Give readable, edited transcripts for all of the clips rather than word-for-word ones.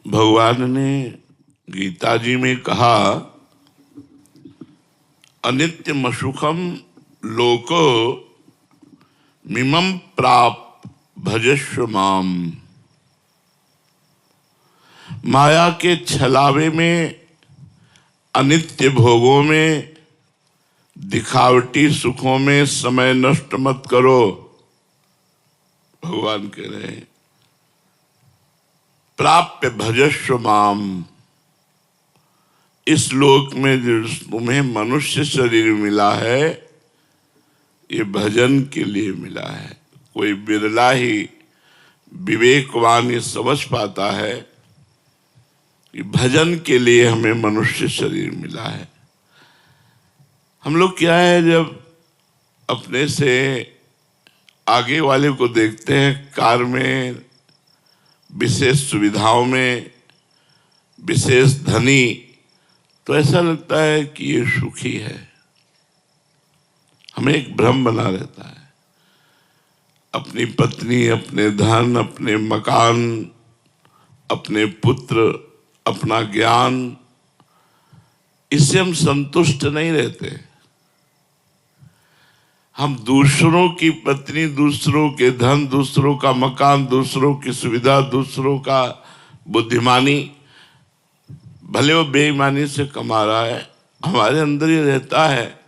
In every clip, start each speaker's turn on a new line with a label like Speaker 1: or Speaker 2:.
Speaker 1: भगवान ने गीता जी में कहा, अनित्यम सुखम लोको मिमं प्राप भजस्व माम। माया के छलावे में, अनित्य भोगों में, दिखावटी सुखों में समय नष्ट मत करो। भगवान कह रहे हैं प्राप्य भजस्व माम। इस लोक में जो तुम्हें मनुष्य शरीर मिला है, ये भजन के लिए मिला है। कोई बिरला ही विवेकवान ये समझ पाता है कि भजन के लिए हमें मनुष्य शरीर मिला है। हम लोग क्या है, जब अपने से आगे वाले को देखते हैं कार में, विशेष सुविधाओं में, विशेष धनी, तो ऐसा लगता है कि ये सुखी है। हमें एक भ्रम बना रहता है। अपनी पत्नी, अपने धन, अपने मकान, अपने पुत्र, अपना ज्ञान, इससे हम संतुष्ट नहीं रहते। हम दूसरों की पत्नी, दूसरों के धन, दूसरों का मकान, दूसरों की सुविधा, दूसरों का बुद्धिमानी, भले वो बेईमानी से कमा रहा है, हमारे अंदर ये रहता है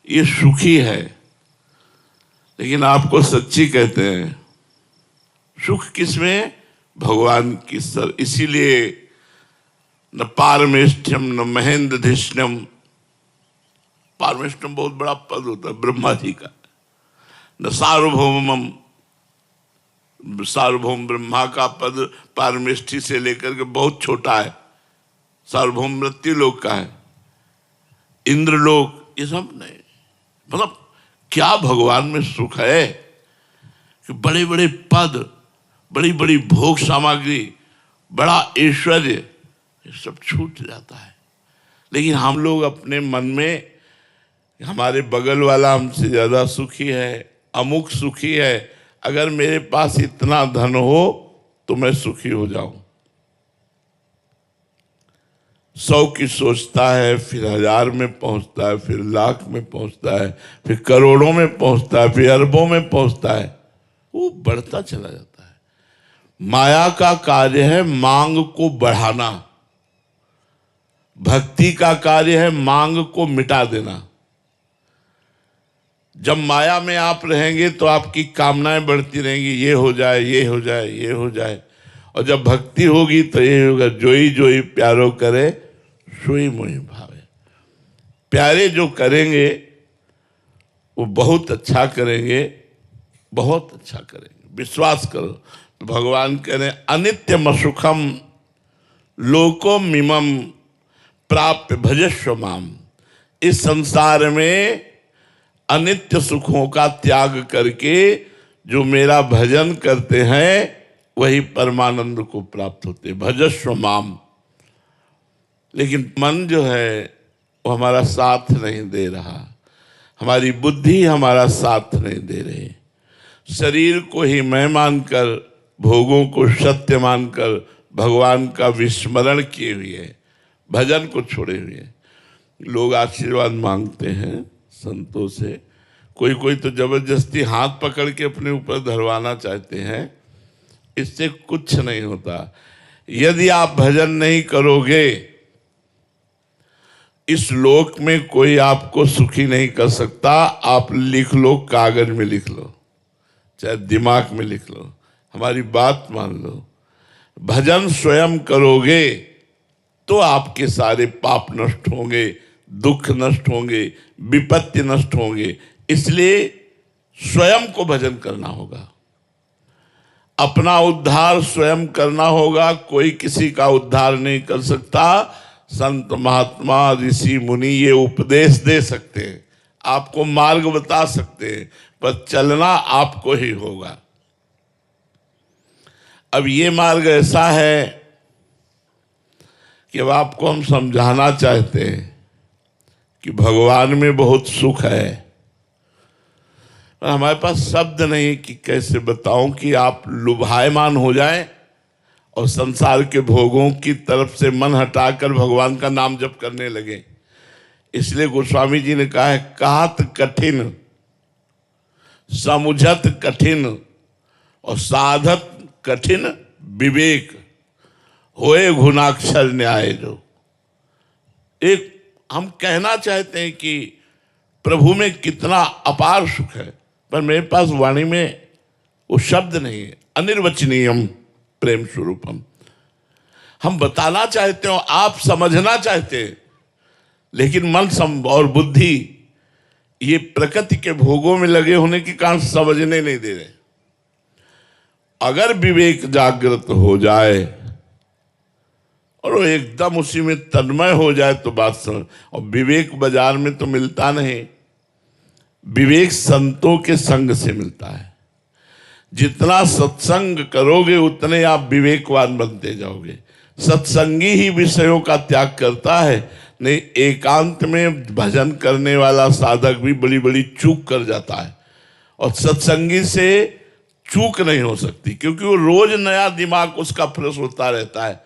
Speaker 1: ये सुखी है। लेकिन आपको सच्ची कहते हैं, सुख किसमें? भगवान की सर। इसीलिए न पारमेष्ठ्यम न महेंद्रधिष्ण्यम। पारमेष्ठ्यम बहुत बड़ा पद होता है ब्रह्मा जी का। न सार्वभौमम, सार्वभौम ब्रह्मा का पद पारमेष्ठी से लेकर के बहुत छोटा है। सार्वभौम मृत्यु लोक का है, इंद्रलोक, ये सब नहीं। मतलब क्या भगवान में सुख है कि बड़े बड़े पद, बड़ी बड़ी भोग सामग्री, बड़ा ऐश्वर्य, ये सब छूट जाता है। लेकिन हम लोग अपने मन में, हमारे बगल वाला हमसे ज्यादा सुखी है, अमुक सुखी है, अगर मेरे पास इतना धन हो तो मैं सुखी हो जाऊं। 100 की सोचता है, फिर 1000 में पहुंचता है, फिर लाख में पहुंचता है, फिर करोड़ों में पहुंचता है, फिर अरबों में पहुंचता है। वो बढ़ता चला जाता है। माया का कार्य है मांग को बढ़ाना, भक्ति का कार्य है मांग को मिटा देना। जब माया में आप रहेंगे तो आपकी कामनाएं बढ़ती रहेंगी, ये हो जाए, ये हो जाए, ये हो जाए। और जब भक्ति होगी तो ये होगा, जोई जोई प्यारो करे सोई मोहि भावे। प्यारे जो करेंगे वो बहुत अच्छा करेंगे, बहुत अच्छा करेंगे, विश्वास करो। तो भगवान कह रहे हैं अनित्यम सुखम लोको मिमम प्राप्य भजस्व माम। इस संसार में अनित्य सुखों का त्याग करके जो मेरा भजन करते हैं वही परमानंद को प्राप्त होते, भजस्व माम। लेकिन मन जो है वो हमारा साथ नहीं दे रहा, हमारी बुद्धि हमारा साथ नहीं दे रही। शरीर को ही मैं मानकर, भोगों को सत्य मानकर भगवान का विस्मरण किए हुए, भजन को छोड़े हुए लोग आशीर्वाद मांगते हैं संतों से। कोई कोई तो जबरदस्ती हाथ पकड़ के अपने ऊपर धरवाना चाहते हैं। इससे कुछ नहीं होता। यदि आप भजन नहीं करोगे, इस लोक में कोई आपको सुखी नहीं कर सकता। आप लिख लो, कागज में लिख लो, चाहे दिमाग में लिख लो, हमारी बात मान लो। भजन स्वयं करोगे तो आपके सारे पाप नष्ट होंगे, दुख नष्ट होंगे, विपत्ति नष्ट होंगे। इसलिए स्वयं को भजन करना होगा, अपना उद्धार स्वयं करना होगा। कोई किसी का उद्धार नहीं कर सकता। संत महात्मा ऋषि मुनि ये उपदेश दे सकते हैं, आपको मार्ग बता सकते हैं, पर चलना आपको ही होगा। अब ये मार्ग ऐसा है कि अब आपको हम समझाना चाहते हैं कि भगवान में बहुत सुख है। हमारे पास शब्द नहीं कि कैसे बताऊं कि आप लुभायमान हो जाएं और संसार के भोगों की तरफ से मन हटाकर भगवान का नाम जप करने लगे। इसलिए गोस्वामी जी ने कहा है, कहत कठिन समुझत कठिन और साधत कठिन विवेक, होए गुणाक्षर न्याय। जो एक हम कहना चाहते हैं कि प्रभु में कितना अपार सुख है, पर मेरे पास वाणी में वो शब्द नहीं है। अनिर्वचनीयम प्रेम स्वरूपम हम बताना चाहते हो, आप समझना चाहते हैं, लेकिन मन और बुद्धि ये प्रकृति के भोगों में लगे होने के कारण समझने नहीं दे रहे। अगर विवेक जागृत हो जाए और वो एकदम उसी में तन्मय हो जाए तो बात समझ। और विवेक बाजार में तो मिलता नहीं, विवेक संतों के संग से मिलता है। जितना सत्संग करोगे उतने आप विवेकवान बनते जाओगे। सत्संगी ही विषयों का त्याग करता है, नहीं एकांत में भजन करने वाला साधक भी बड़ी बड़ी चूक कर जाता है। और सत्संगी से चूक नहीं हो सकती, क्योंकि वो रोज नया दिमाग उसका फ्रेश होता रहता है।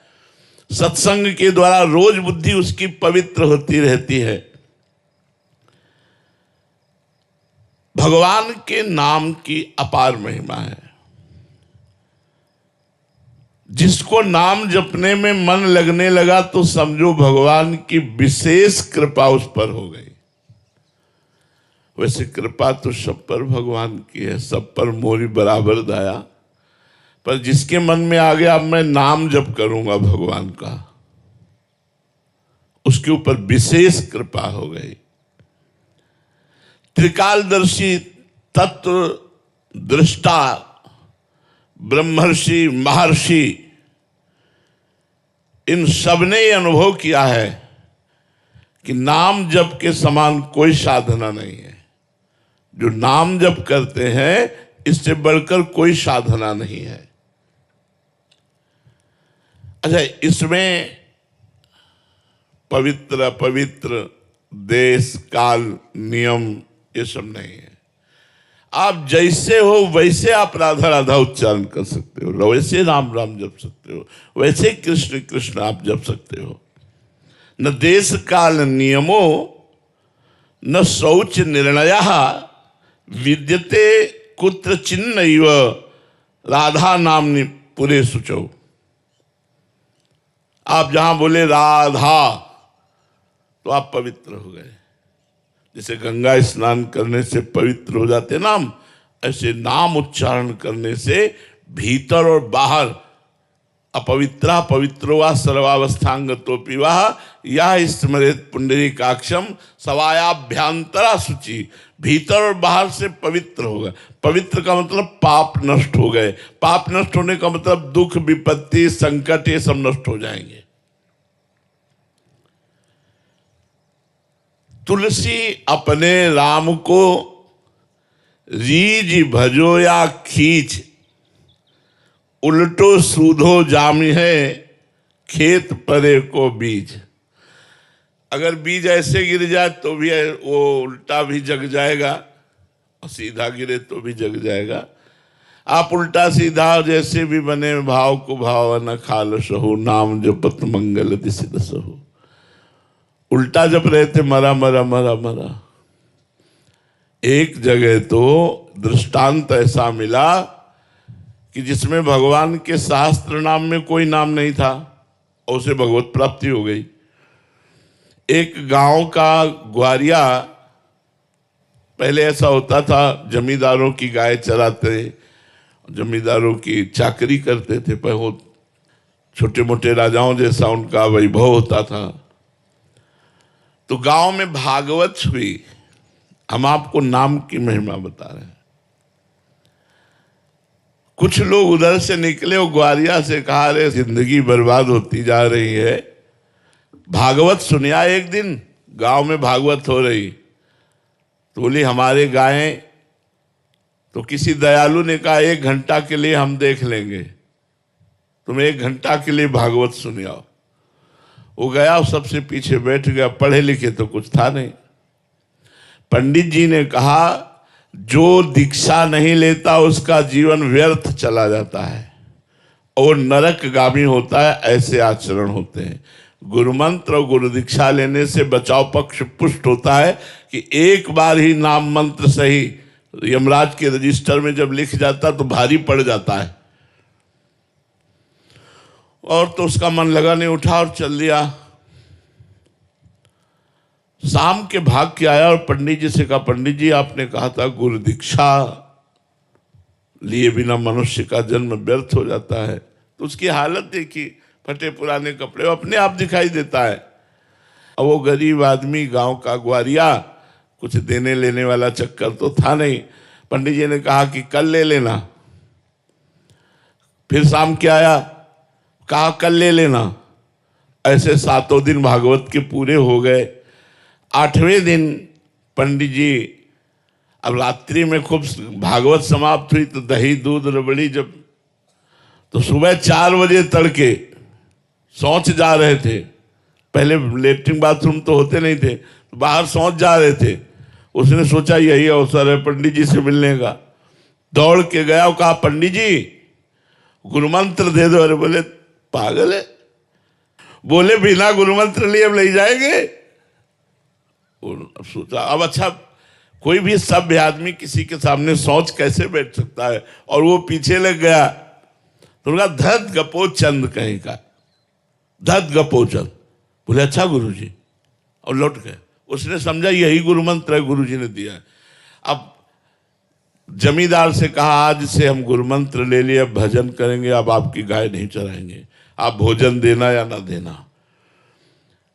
Speaker 1: सत्संग के द्वारा रोज बुद्धि उसकी पवित्र होती रहती है। भगवान के नाम की अपार महिमा है। जिसको नाम जपने में मन लगने लगा तो समझो भगवान की विशेष कृपा उस पर हो गई। वैसे कृपा तो सब पर भगवान की है, सब पर मोरी बराबर दया। पर जिसके मन में आ गया अब मैं नाम जप करूंगा भगवान का, उसके ऊपर विशेष कृपा हो गई। त्रिकालदर्शी तत्व दृष्टा ब्रह्मर्षि महर्षि इन सब ने यह अनुभव किया है कि नाम जप के समान कोई साधना नहीं है। जो नाम जप करते हैं इससे बढ़कर कोई साधना नहीं है। अच्छा, इसमें पवित्र अपवित्र देश काल नियम ये सब नहीं है। आप जैसे हो वैसे आप राधा राधा उच्चारण कर सकते हो, वैसे राम राम जप सकते हो, वैसे कृष्ण कृष्ण आप जप सकते हो। न देश काल नियमो न शौच निर्णय विद्यते कुत्र चिन्नैव राधा नामनि पुरे शुचौ। आप जहां बोले राधा तो आप पवित्र हो गए। जैसे गंगा स्नान करने से पवित्र हो जाते नाम, ऐसे नाम उच्चारण करने से भीतर और बाहर अपवित्रा पवित्रो वा सर्वावस्थांगतोपि वा यह स्मरेत पुंडरीकाक्षम सवायाभ्यांतरा शुचि। भीतर और बाहर से पवित्र हो गए। पवित्र का मतलब पाप नष्ट हो गए। पाप नष्ट होने का मतलब दुख विपत्ति संकट ये सब नष्ट हो जाएंगे। तुलसी अपने राम को रीज भजो या खींच, उल्टो सूधो जामी है खेत परे को बीज। अगर बीज ऐसे गिर जाए तो भी वो उल्टा भी जग जाएगा और सीधा गिरे तो भी जग जाएगा। आप उल्टा सीधा जैसे भी बने भाव को भाव न खाल सहो, नाम जपत मंगल दिसित सहो। उल्टा जप रहे थे मरा मरा मरा मरा। एक जगह तो दृष्टांत ऐसा मिला कि जिसमें भगवान के शास्त्र नाम में कोई नाम नहीं था और उसे भगवत प्राप्ति हो गई। एक गांव का ग्वारिया, पहले ऐसा होता था जमींदारों की गाय चराते, जमींदारों की चाकरी करते थे, पर वो छोटे मोटे राजाओं जैसा उनका वैभव होता था। तो गांव में भागवत हुई। हम आपको नाम की महिमा बता रहे हैं। कुछ लोग उधर से निकले और ग्वारिया से कहा, रे जिंदगी बर्बाद होती जा रही है, भागवत सुनिया। एक दिन गांव में भागवत हो रही तो बोली हमारे गायें, तो किसी दयालु ने कहा 1 घंटा के लिए हम देख लेंगे, तुम 1 घंटा के लिए भागवत सुनियाओ। वो गया, सबसे पीछे बैठ गया। पढ़े लिखे तो कुछ था नहीं। पंडित जी ने कहा जो दीक्षा नहीं लेता उसका जीवन व्यर्थ चला जाता है, और नरकगामी होता है, ऐसे आचरण होते हैं। गुरु मंत्र और गुरु दीक्षा लेने से बचाव पक्ष पुष्ट होता है कि एक बार ही नाम मंत्र सही यमराज के रजिस्टर में जब लिख जाता तो भारी पड़ जाता है। और तो उसका मन लगा नहीं, उठा और चल दिया। शाम के भाग के आया और पंडित जी से कहा, पंडित जी आपने कहा था गुरु दीक्षा लिए बिना मनुष्य का जन्म व्यर्थ हो जाता है। तो उसकी हालत देखी, फटे पुराने कपड़े, अपने आप दिखाई देता है। अब वो गरीब आदमी, गांव का ग्वारिया, कुछ देने लेने वाला चक्कर तो था नहीं। पंडित जी ने कहा कि कल ले लेना। फिर शाम के आया, कहा कल ले लेना। ऐसे 7 दिन भागवत के पूरे हो गए। 8वें दिन पंडित जी, अब रात्रि में खूब भागवत समाप्त हुई तो दही दूध रबड़ी, जब तो सुबह 4 बजे तड़के शौच जा रहे थे। पहले लेटरिन बाथरूम तो होते नहीं थे, तो बाहर शौच जा रहे थे। उसने सोचा यही अवसर है पंडित जी से मिलने का। दौड़ के गया और कहा, पंडित जी गुरु मंत्र दे दो। अरे बोले पागल है, बोले बिना गुरु मंत्र लिए हम ले जाएंगे। सोचा अब अच्छा, कोई भी सभ्य आदमी किसी के सामने शौच कैसे बैठ सकता है। और वो पीछे लग गया तो उनका धत गपो चंद कहीं का, धत गपो चंद। बोले अच्छा गुरुजी, और लौट गए। उसने समझा यही गुरु मंत्र है, गुरुजी ने दिया है। अब जमींदार से कहा, आज से हम गुरु मंत्र ले लिए, अब भजन करेंगे, अब आपकी गाय नहीं चराएंगे, आप भोजन देना या ना देना।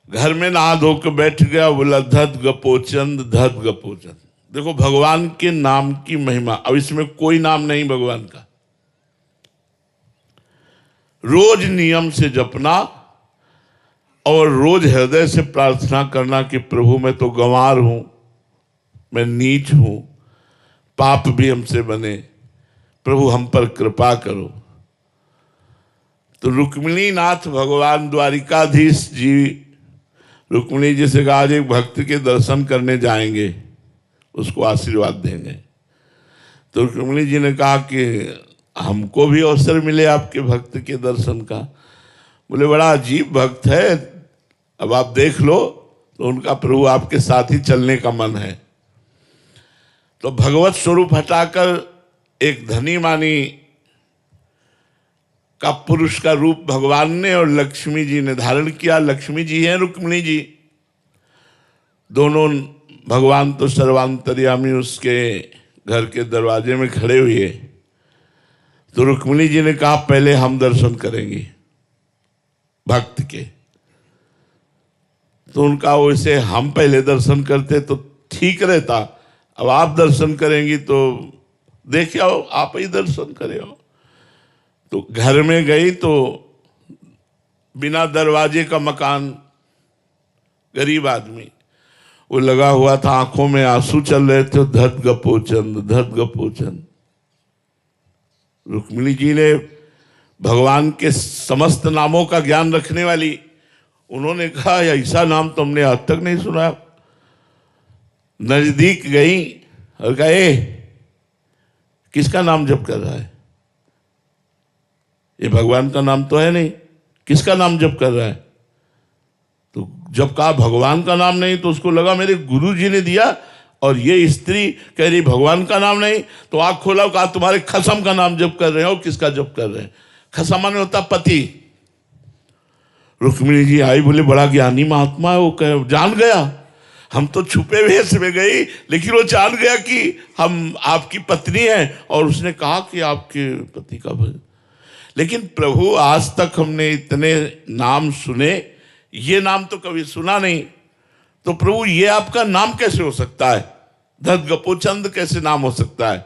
Speaker 1: घर में नहा धो के बैठ गया, बोला धत गपोचंद, धत गपोचंद। देखो भगवान के नाम की महिमा। अब इसमें कोई नाम नहीं भगवान का, रोज नियम से जपना और रोज हृदय से प्रार्थना करना कि प्रभु मैं तो गंवार हूं, मैं नीच हूं, पाप भी हमसे बने, प्रभु हम पर कृपा करो। तो रुक्मिणी नाथ भगवान द्वारिकाधीश जी, रुक्मिणी जी से कहा आज एक भक्त के दर्शन करने जाएंगे, उसको आशीर्वाद देंगे। तो रुक्मिणी जी ने कहा कि हमको भी अवसर मिले आपके भक्त के दर्शन का। बोले बड़ा अजीब भक्त है, अब आप देख लो। तो उनका प्रभु आपके साथ ही चलने का मन है। तो भगवत स्वरूप हटाकर एक धनी मानी का पुरुष का रूप भगवान ने और लक्ष्मी जी ने धारण किया। लक्ष्मी जी हैं, रुक्मिणी जी, दोनों। भगवान तो सर्वांतर्यामी उसके घर के दरवाजे में खड़े हुए। तो रुक्मिणी जी ने कहा पहले हम दर्शन करेंगे भक्त के। तो उनका वैसे हम पहले दर्शन करते तो ठीक रहता, अब आप दर्शन करेंगी तो देखे आओ, आप ही दर्शन करे हो। तो घर में गई तो बिना दरवाजे का मकान, गरीब आदमी, वो लगा हुआ था, आंखों में आंसू चल रहे थे। धत गपोचंद, धत गपोचंद। रुक्मिणी जी ने भगवान के समस्त नामों का ज्ञान रखने वाली, उन्होंने कहा ऐसा नाम तो हमने आज तक नहीं सुना। नजदीक गई और कहा ए, किसका नाम जप कर रहा है? ये भगवान का नाम तो है नहीं, किसका नाम जप कर रहा है? तो जब कहा भगवान का नाम नहीं तो उसको लगा मेरे गुरु जी ने दिया, और ये स्त्री कह रही भगवान का नाम नहीं। तो आंख खोला, कहा तुम्हारे खसम का नाम जप कर रहे हो। किसका जप कर रहे हैं? खसम माने होता पति। रुक्मिणी जी आई, बोले बड़ा ज्ञानी महात्मा है, वो कह जान गया। हम तो छुपे वेश में गई, लेकिन वो जान गया कि हम आपकी पत्नी हैं, और उसने कहा कि आपके पति का भजन। लेकिन प्रभु आज तक हमने इतने नाम सुने, ये नाम तो कभी सुना नहीं। तो प्रभु ये आपका नाम कैसे हो सकता है? धत गपोचंद कैसे नाम हो सकता है?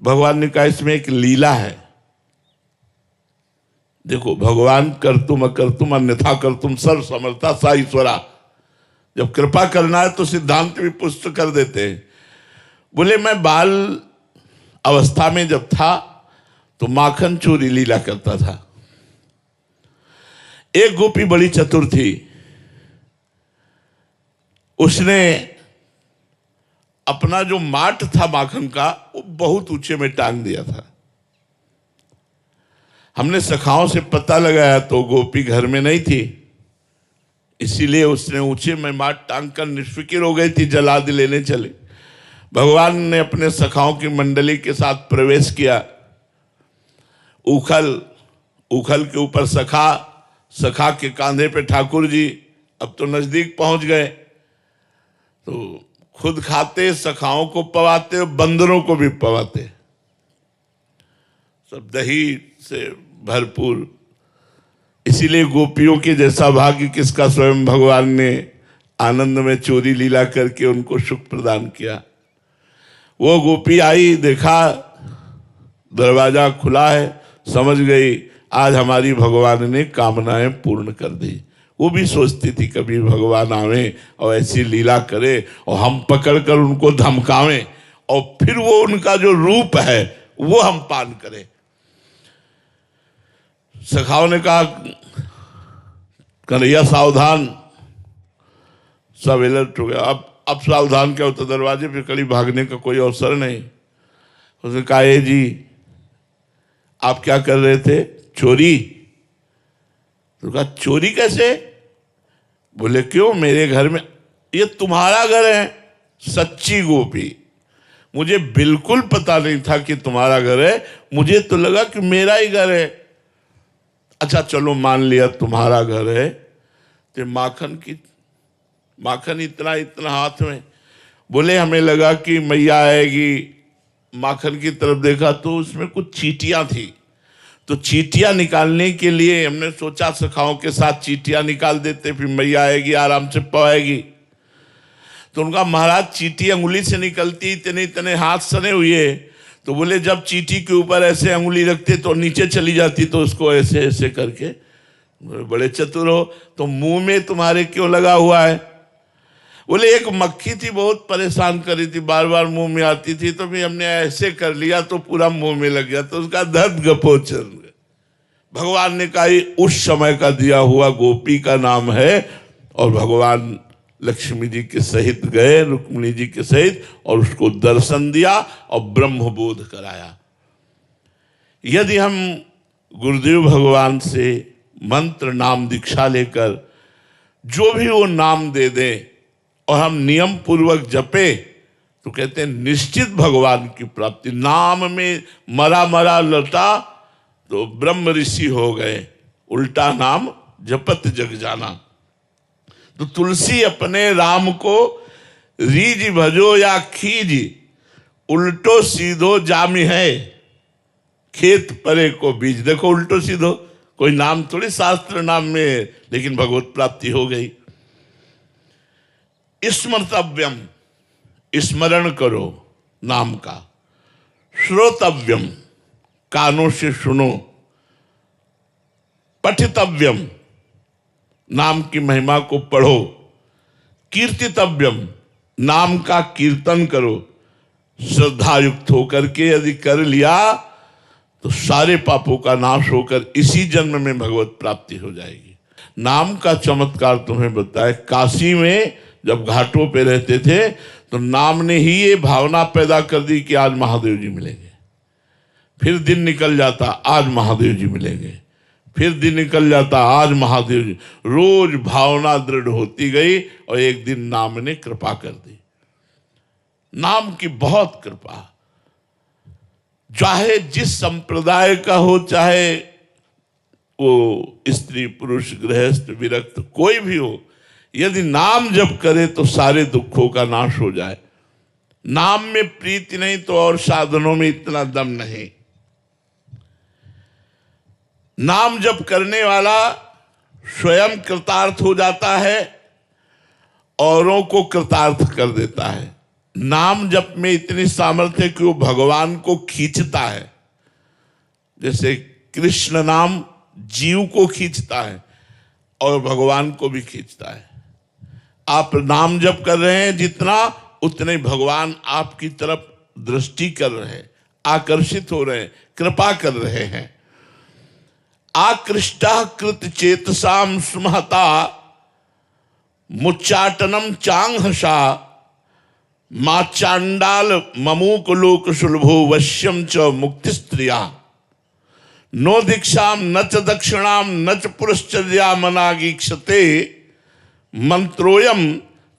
Speaker 1: भगवान ने कहा इसमें एक लीला है। देखो भगवान कर्तुम अकर्तुम अन्यथा कर्तुम सर्व समर्था सा ईश्वरा। जब कृपा करना है तो सिद्धांत भी पुष्ट कर देते हैं। बोले मैं बाल अवस्था में जब था तो माखन चोरी लीला करता था। एक गोपी बड़ी चतुर थी, उसने अपना जो माट था माखन का वो बहुत ऊंचे में टांग दिया था। हमने सखाओं से पता लगाया तो गोपी घर में नहीं थी, इसीलिए उसने ऊंचे में माथ टांग कर निष्फिक्र हो गई थी, जलाद लेने चले। भगवान ने अपने सखाओं की मंडली के साथ प्रवेश किया। उखल के ऊपर सखा, सखा के कांधे पे ठाकुर जी। अब तो नजदीक पहुंच गए, तो खुद खाते, सखाओं को पवाते और बंदरों को भी पवाते, सब दही से भरपूर। इसीलिए गोपियों के जैसा भाग्य किसका, स्वयं भगवान ने आनंद में चोरी लीला करके उनको सुख प्रदान किया। वो गोपी आई, देखा दरवाजा खुला है, समझ गई आज हमारी भगवान ने कामनाएं पूर्ण कर दी। वो भी सोचती थी कभी भगवान आवे और ऐसी लीला करे और हम पकड़कर उनको धमकावें और फिर वो उनका जो रूप है वो हम पान करें। सखाओं ने कहा कन्हैया सावधान, सब अलर्ट हो गया। अब सावधान क्या होता, दरवाजे पे कड़ी भागने का कोई अवसर नहीं। उसने कहा ए जी आप क्या कर रहे थे, चोरी? तो कहा चोरी कैसे? बोले क्यों, मेरे घर में, ये तुम्हारा घर है? सच्ची गोपी, मुझे बिल्कुल पता नहीं था कि तुम्हारा घर है, मुझे तो लगा कि मेरा ही घर है। अच्छा चलो मान लिया तुम्हारा घर है, तो माखन इतना इतना हाथ में। बोले हमें लगा कि मैया आएगी, माखन की तरफ देखा तो उसमें कुछ चींटियां थी, तो चींटियां निकालने के लिए हमने सोचा सखाओं के साथ चींटियां निकाल देते, फिर मैया आएगी आराम से पवाएगी। तो उनका महाराज चींटी अंगुली से निकलती, इतने इतने हाथ सने हुए, तो बोले जब चींटी के ऊपर ऐसे अंगुली रखते तो नीचे चली जाती, तो उसको ऐसे ऐसे करके, बड़े चतुर हो, तो मुंह में तुम्हारे क्यों लगा हुआ है? बोले एक मक्खी थी बहुत परेशान कर रही थी, बार बार मुंह में आती थी, तो भी हमने ऐसे कर लिया तो पूरा मुंह में लग गया, तो उसका दर्द गपोचर। भगवान ने कहा उस समय का दिया हुआ गोपी का नाम है, और भगवान लक्ष्मी जी के सहित गए, रुक्मिणी जी के सहित, और उसको दर्शन दिया और ब्रह्मबोध कराया। यदि हम गुरुदेव भगवान से मंत्र नाम दीक्षा लेकर जो भी वो नाम दे दें और हम नियम पूर्वक जपे, तो कहते हैं निश्चित भगवान की प्राप्ति। नाम में मरा मरा लटा तो ब्रह्म ऋषि हो गए, उल्टा नाम जपत जग जाना। तो तुलसी अपने राम को रीज भजो या खीज, उल्टो सीधो जामी है, खेत परे को बीज। देखो उल्टो सीधो कोई नाम थोड़ी शास्त्र नाम में है, लेकिन भगवत प्राप्ति हो गई। स्मर्तव्यम, स्मरण करो नाम का। श्रोतव्यम, कानों से सुनो। पठितव्यम, नाम की महिमा को पढ़ो। कीर्तितव्यम, नाम का कीर्तन करो। श्रद्धा युक्त होकर के यदि कर लिया तो सारे पापों का नाश होकर इसी जन्म में भगवत प्राप्ति हो जाएगी। नाम का चमत्कार तुम्हें बताए, काशी में जब घाटों पे रहते थे तो नाम ने ही ये भावना पैदा कर दी कि आज महादेव जी मिलेंगे। फिर दिन निकल जाता, आज महादेव जी मिलेंगे। फिर दिन निकल जाता, आज महादेव जी। रोज भावना दृढ़ होती गई और एक दिन नाम ने कृपा कर दी। नाम की बहुत कृपा, चाहे जिस संप्रदाय का हो, चाहे वो स्त्री पुरुष गृहस्थ विरक्त कोई भी हो, यदि नाम जप करे तो सारे दुखों का नाश हो जाए। नाम में प्रीति नहीं तो और साधनों में इतना दम नहीं। नाम जप करने वाला स्वयं कृतार्थ हो जाता है, औरों को कृतार्थ कर देता है। नाम जप में इतनी सामर्थ्य है कि वो भगवान को खींचता है। जैसे कृष्ण नाम जीव को खींचता है और भगवान को भी खींचता है। आप नाम जप कर रहे हैं जितना, उतने भगवान आपकी तरफ दृष्टि कर रहे हैं, आकर्षित हो रहे हैं, कृपा कर रहे हैं। आकृष्टा कृत चेतसाम सुमहता मुच्चाटनम चांगहसा मा चांडाल ममूक लोक सुलभो वश्यम च मुक्ति स्त्रिया। नो दीक्षाम न च दक्षिणाम न च पुरश्चर्या मनागीक्षते मंत्रोयम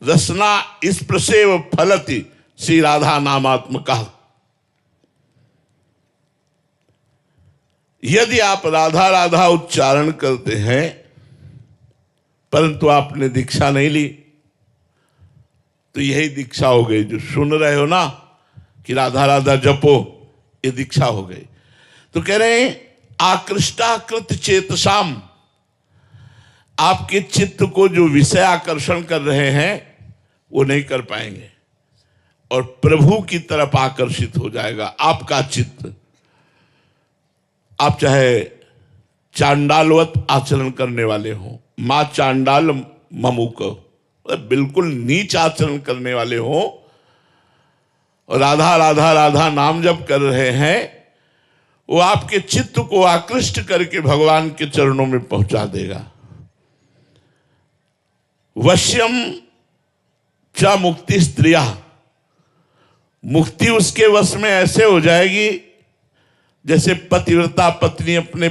Speaker 1: रसना इस प्रसेव फलति श्री राधा नामात्मका। यदि आप राधा राधा उच्चारण करते हैं परंतु आपने दीक्षा नहीं ली तो यही दीक्षा हो गई। जो सुन रहे हो ना कि राधा राधा जपो, ये दीक्षा हो गई। तो कह रहे हैं आकृष्टाकृत चेतसाम, आपके चित्त को जो विषय आकर्षण कर रहे हैं वो नहीं कर पाएंगे और प्रभु की तरफ आकर्षित हो जाएगा आपका चित्त। आप चाहे चांडालवत आचरण करने वाले हो, मां चांडाल ममुक, बिल्कुल नीच आचरण करने वाले हो और राधा राधा राधा नाम जप कर रहे हैं, वो आपके चित्त को आकृष्ट करके भगवान के चरणों में पहुंचा देगा। वश्यम च मुक्ति स्त्रिया, मुक्ति उसके वश में ऐसे हो जाएगी जैसे पतिव्रता पत्नी अपने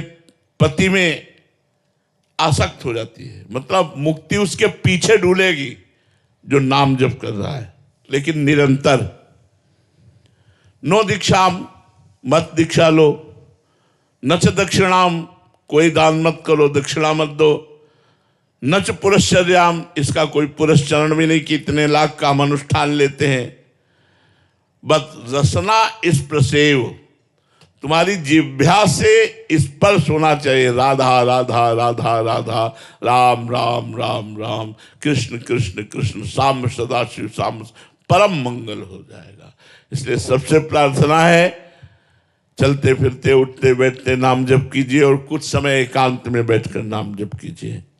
Speaker 1: पति में आसक्त हो जाती है। मतलब मुक्ति उसके पीछे डूलेगी जो नाम जप कर रहा है, लेकिन निरंतर। नो दीक्षाम, मत दीक्षा लो, न च दक्षिणाम, कोई दान मत करो, दक्षिणा मत दो, न च पुरश्चर्याम, इसका कोई पुरस्चरण भी नहीं कि इतने लाख का हम अनुष्ठान लेते हैं। बस रसना इस प्रसेव, तुम्हारी जिह्वा से स्पर्श होना चाहिए, राधा राधा राधा राधा, राम राम राम राम, कृष्ण कृष्ण कृष्ण, साम सदाशिव साम, परम मंगल हो जाएगा। इसलिए सबसे प्रार्थना है चलते फिरते उठते बैठते नाम जप कीजिए और कुछ समय एकांत में बैठकर नाम जप कीजिए।